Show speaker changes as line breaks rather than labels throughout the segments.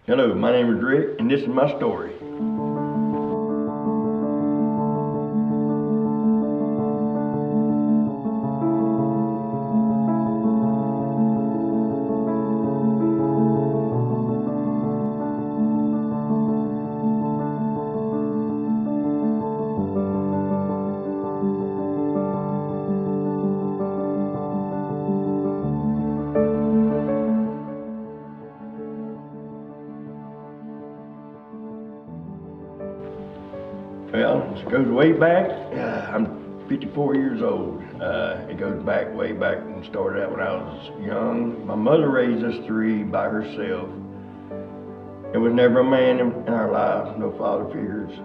Hello, my name is Rick, and this is my story. Well, it goes way back. I'm 54 years old. It goes back, way back, and started out when I was young. My mother raised us three by herself. There was never a man in our lives, no father figures.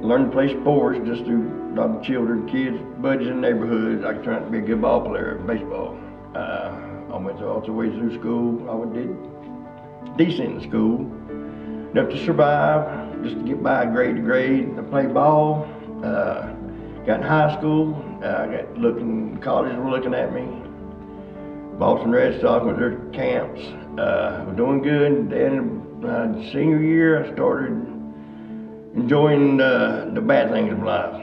Learned to play sports just through a lot of children, kids, buddies in neighborhoods. I trying to be a good ball player, baseball. I went all the way through school. I did decent in school, enough to survive, just to get by grade to grade. I played ball. Got in high school. Colleges were looking at me. Boston Red Sox with their camps. Was doing good. Then senior year, I started enjoying the bad things of life.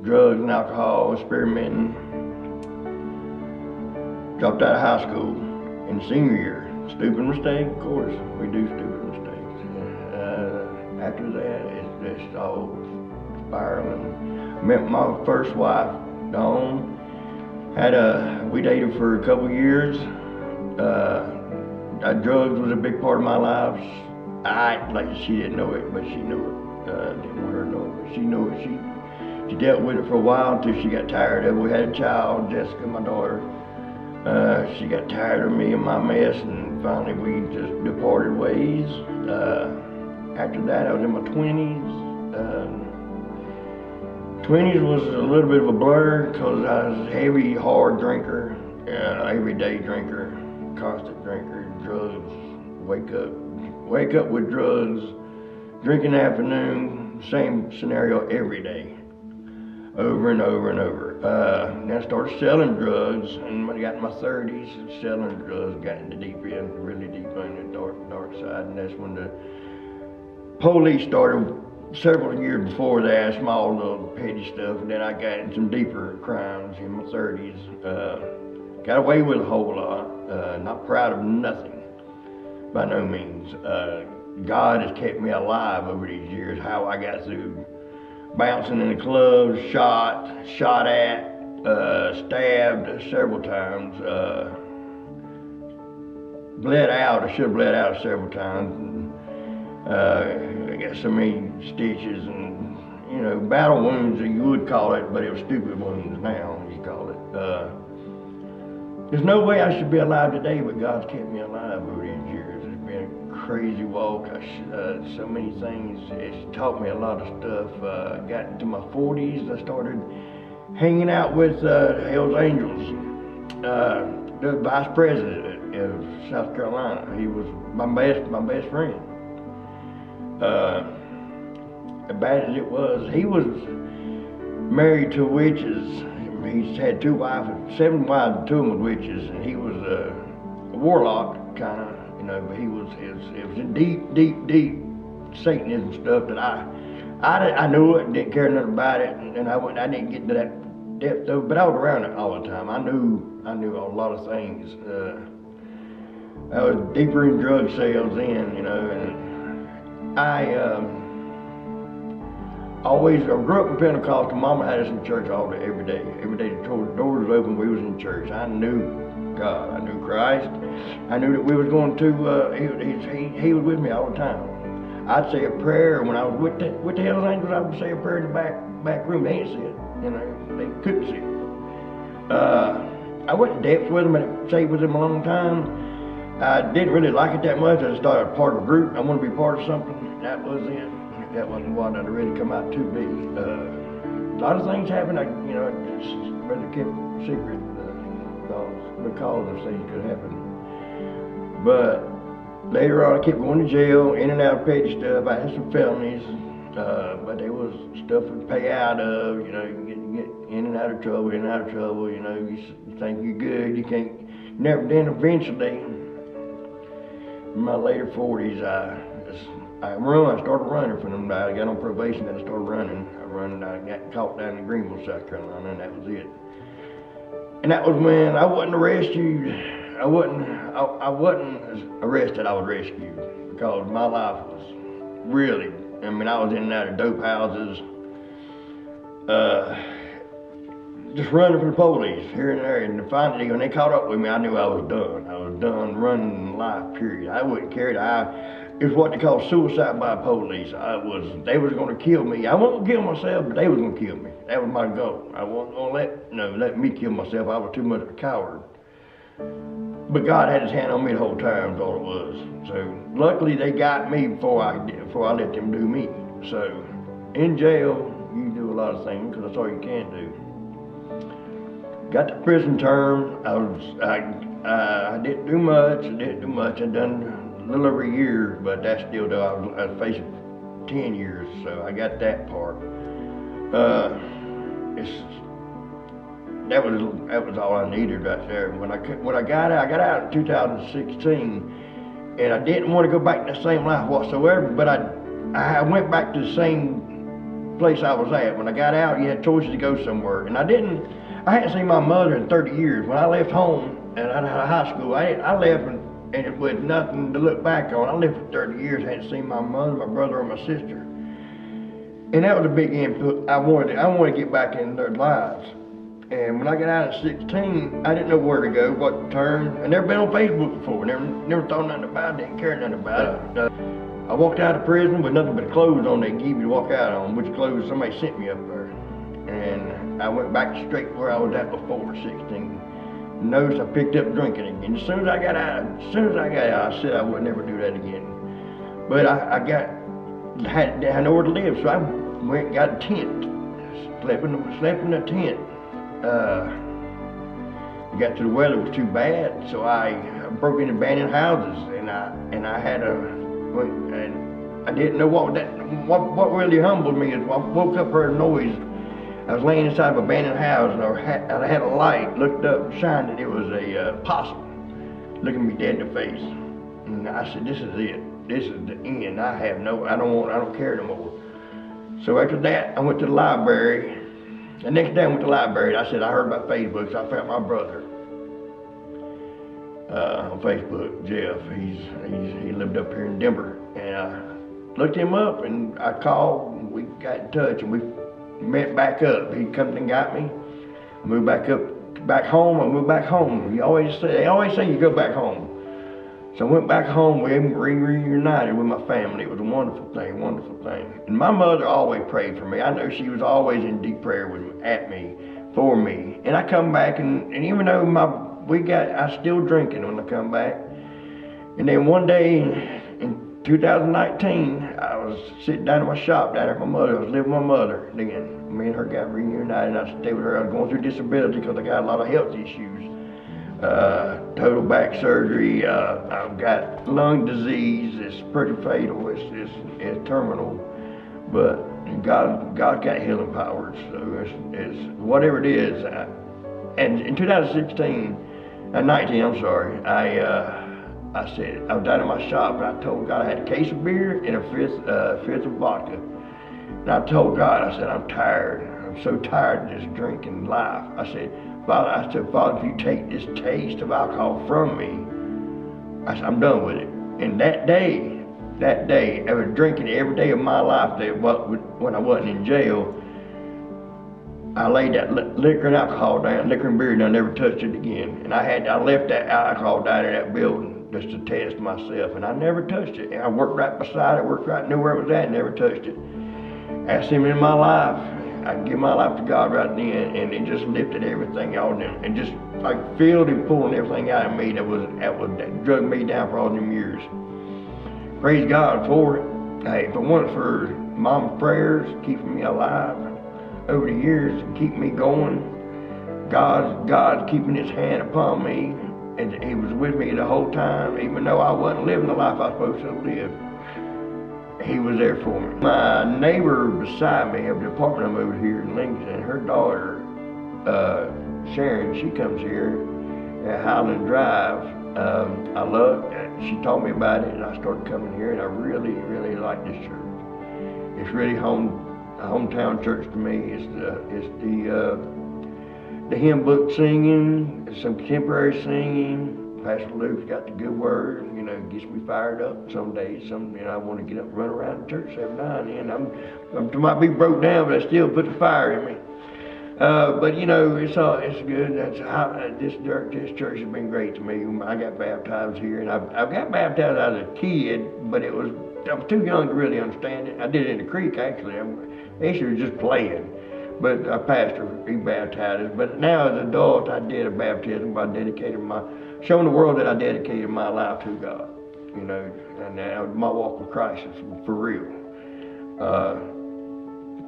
Drugs and alcohol, experimenting. Dropped out of high school in senior year. Stupid mistake, of course. We do stupid mistakes. After that, it's just all spiraling. Met my first wife, Dawn. We dated for a couple years. Drugs was a big part of my life. She didn't know it, but she knew it. Didn't want her to know it, but she knew it. She dealt with it for a while until she got tired of it. We had a child, Jessica, my daughter. She got tired of me and my mess, and finally we just departed ways. After that, I was in my 20s. 20s was a little bit of a blur because I was a heavy, hard drinker, everyday drinker, constant drinker, drugs, wake up with drugs, drink in the afternoon, same scenario every day, over and over and over. Then I started selling drugs, and when I got in my 30s, selling drugs, got in the deep end, really deep in the dark side, and that's when the police started. Several years before that, small little petty stuff, and then I got in some deeper crimes in my 30s. Got away with a whole lot. Not proud of nothing, by no means. God has kept me alive over these years. How I got through bouncing in the clubs, shot at, stabbed several times, bled out. I should have bled out several times. I got so many stitches and, battle wounds that you would call it, but it was stupid wounds now, you call it. There's no way I should be alive today, but God's kept me alive over these years. It's been a crazy walk. So many things. It's taught me a lot of stuff. Got into my 40s, I started hanging out with Hells Angels, the vice president of South Carolina. He was my best friend. As bad as it was, he was married to witches. He's had 7 wives, and 2 of them were witches, and he was a warlock, kind of, but it was a deep Satanism stuff that I knew it, didn't care nothing about it, and I didn't get into that depth of it, but I was around it all the time. I knew a lot of things. I was deeper in drug sales then, and I grew up in Pentecostal. Mama had us in church all day, every day. Every day the doors was open, we was in church. I knew God, I knew Christ. I knew that we was going to, he was with me all the time. I'd say a prayer when I was with the Hells Angels. I would say a prayer in the back room. They didn't see it, they couldn't see it. I went to depths with them and stayed with them a long time. I didn't really like it that much. I started part of a group. I wanted to be part of something. That was it. That wasn't what I'd really come out to be. A lot of things happened. I just rather kept secret because of things could happen. But later on, I kept going to jail, in and out of petty stuff. I had some felonies, but there was stuff to pay out of. You get in and out of trouble, You think you're good, you can't. Never. Then eventually, in my later 40s, I started running from them. I got on probation, then I started running. I got caught down in Greenville, South Carolina, and that was it. And that was when I wasn't rescued. I wasn't arrested, I was rescued, because my life was really, I mean, I was in and out of dope houses, just running from the police here and there. And finally, when they caught up with me, I knew I was done. I was done running life, period. I wouldn't care. It was what they call suicide by police. They was gonna kill me. I wasn't gonna kill myself, but they was gonna kill me. That was my goal. I wasn't gonna let me kill myself. I was too much of a coward. But God had his hand on me the whole time, is all it was. So luckily they got me before I let them do me. So in jail, you can do a lot of things, because that's all you can do. Got the prison term. I didn't do much. I done a little over a year, but that's still though I was facing 10 years, so I got that part. That was all I needed right there. When I got out in 2016, and I didn't want to go back to the same life whatsoever. But I went back to the same place I was at. When I got out, you had choices to go somewhere, and I hadn't seen my mother in 30 years. When I left home and out of high school, I left and with nothing to look back on. I lived for 30 years, hadn't seen my mother, my brother, or my sister. And that was a big input. I wanted to get back in their lives. And when I got out at 16, I didn't know where to go, what to turn. I never been on Facebook before, never thought nothing about it, didn't care nothing about it. I walked out of prison with nothing but clothes on they give you to walk out on, which clothes somebody sent me up there. And I went back straight where I was at before 16. Noticed I picked up drinking again. As soon as I got out, I said I would never do that again. But I had nowhere to live, so I went and got a tent. Slept in a tent. Got to the weather was too bad, so I broke into abandoned houses, and I didn't know what really humbled me is I woke up, heard a noise. I was laying inside of an abandoned house, and I had a light, looked up, shined, and it was a possum looking me dead in the face. And I said, "This is it. This is the end. I don't care no more." So after that, I went to the library. The next day I went to the library. I said, I heard about Facebook, so I found my brother on Facebook, Jeff. He lived up here in Denver, and I looked him up, and I called, and we got in touch, and we met back up. He come and got me. I moved back home. I moved back home. They always say you go back home. So I went back home. We reunited with my family. It was a wonderful thing. And my mother always prayed for me. I know she was always in deep prayer for me. And I come back, and even though I still drinking when I come back. And then one day in 2019, I was sitting down in my shop down at my mother. I was living with my mother then. Me and her got reunited, and I stayed with her. I was going through disability because I got a lot of health issues. Total back surgery. I've got lung disease. It's pretty fatal. It's terminal. But God got healing powers. So it's whatever it is. And in 19, I'm sorry. I said I was down in my shop, and I told God I had a case of beer and a fifth of vodka. And I told God, I said, I'm tired. I'm so tired of this drinking life. I said, Father, if you take this taste of alcohol from me, I said, I'm done with it. And that day, I was drinking every day of my life when I wasn't in jail. I laid that liquor and alcohol down, liquor and beer down, never touched it again. And I left that alcohol down in that building just to test myself, and I never touched it. And I worked right beside it, knew where it was at, never touched it. Asked him in my life. I give my life to God right then, and it just lifted everything out and just like filled and pulling everything out of me that drug me down for all them years. Praise God for it. Hey, if it wasn't for Mom's prayers keeping me alive over the years and keeping me going, God keeping His hand upon me, and He was with me the whole time, even though I wasn't living the life I was supposed to live. He was there for me. My neighbor beside me of the apartment I'm over here in Lincoln, and her daughter, Sharon, she comes here at Highland Drive I loved it. She taught me about it, and I started coming here, and I really, really like this church. It's really a hometown church to me. It's the hymn book singing, some contemporary singing. Pastor Luke's got the good word, you know, gets me fired up some days. I want to get up and run around the church every now and then. I might be broke down, but I still put the fire in me. But you know, it's good. This church has been great to me. I got baptized here, and I got baptized as a kid, but I was too young to really understand it. I did it in the creek actually. I actually was just playing. But our pastor, he baptized us. But now as an adult, I did a baptism by showing the world that I dedicated my life to God. You know, and my walk with Christ is for real.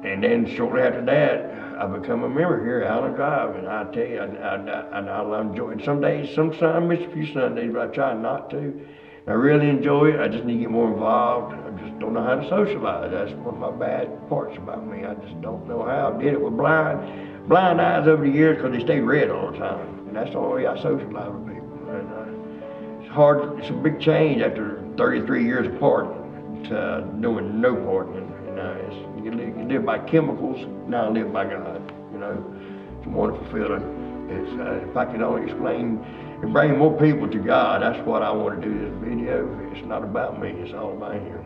And then shortly after that, I become a member here at Allen Drive, and I tell you, I enjoy it. Some days, I miss a few Sundays, but I try not to. I really enjoy it. I just need to get more involved. I just don't know how to socialize. That's one of my bad parts about me. I just don't know how. I did it with blind eyes over the years because they stayed red all the time, and that's the only way I socialize with people. And it's hard. It's a big change after 33 years apart to doing no partying. You live by chemicals, now I live by God. You know, it's a wonderful feeling. If I could only explain and bring more people to God, that's what I want to do this video. It's not about me, it's all about Him.